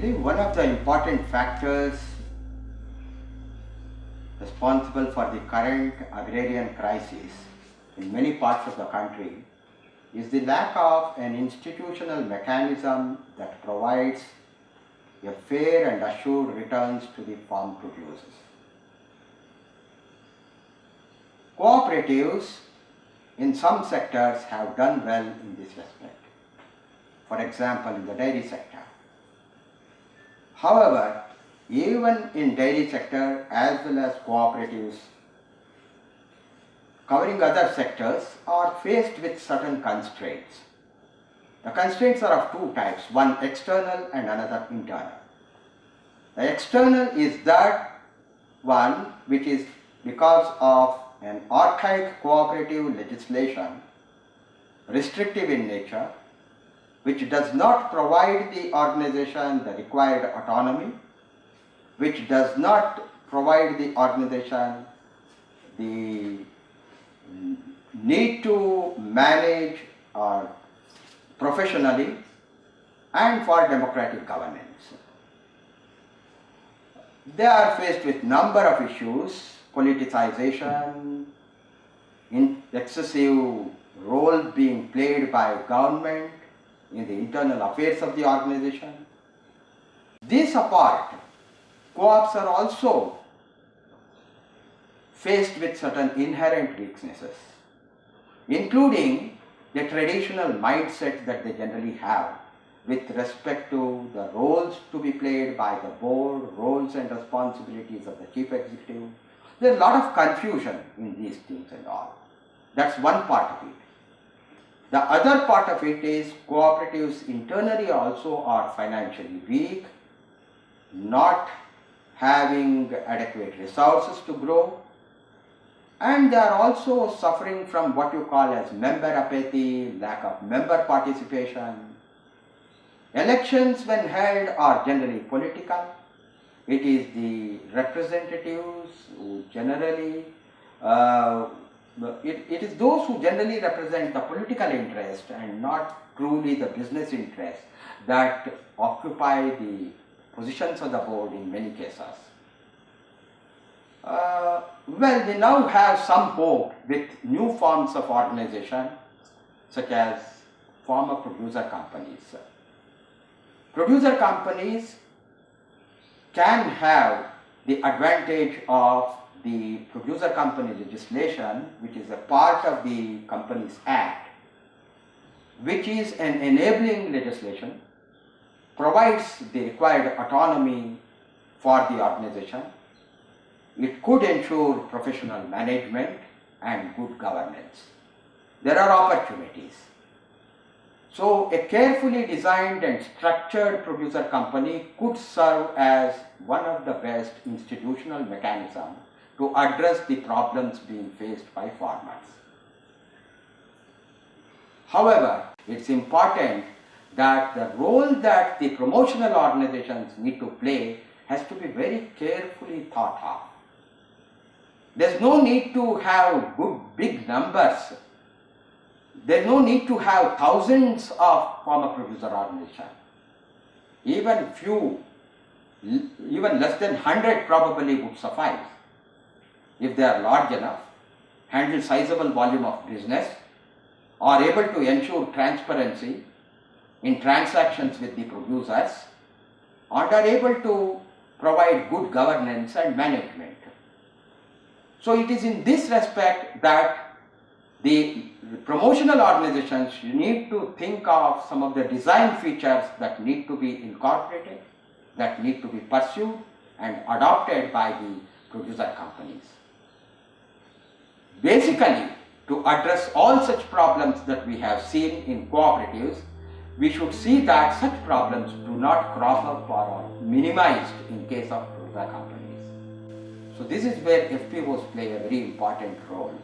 think one of the important factors responsible for the current agrarian crisis in many parts of the country is the lack of an institutional mechanism that provides a fair and assured returns to the farm producers. Cooperatives in some sectors have done well in this respect. For example, in the dairy sector. However, even in dairy sector as well as cooperatives covering other sectors are faced with certain constraints. The constraints are of two types, one external and another internal. The external is that one which is because of an archaic cooperative legislation, restrictive in nature, which does not provide the organization the required autonomy, which does not provide the organization the need to manage professionally and for democratic governance. They are faced with number of issues, politicization, excessive role being played by government in the internal affairs of the organization. This apart, co-ops are also faced with certain inherent weaknesses, including the traditional mindset that they generally have with respect to the roles to be played by the board, roles and responsibilities of the chief executive. There is a lot of confusion in these things and all. That's one part of it. The other part of it is cooperatives internally also are financially weak, not having adequate resources to grow, and they are also suffering from what you call as member apathy, lack of member participation. Elections when held are generally political. It is the representatives who generally, it is those who generally represent the political interest and not truly the business interest that occupy the positions of the board in many cases. Well, we now have some hope with new forms of organization such as farmer producer companies. Producer companies can have the advantage of the producer company legislation, which is a part of the Companies Act, which is an enabling legislation, provides the required autonomy for the organization. It could ensure professional management and good governance. There are opportunities. So a carefully designed and structured producer company could serve as one of the best institutional mechanisms to address the problems being faced by farmers. However, it's important that the role that the promotional organizations need to play has to be very carefully thought of. There's no need to have good big numbers. There's no need to have thousands of farmer producer organizations. Even few, even less than 100 probably would suffice if they are large enough, handle sizable volume of business, are able to ensure transparency in transactions with the producers, and are able to provide good governance and management. So it is in this respect that the promotional organizations need to think of some of the design features that need to be incorporated, that need to be pursued and adopted by the producer companies. Basically, to address all such problems that we have seen in cooperatives, we should see that such problems do not crop up or are minimized in case of producer companies. So this is where FPOs play a very important role.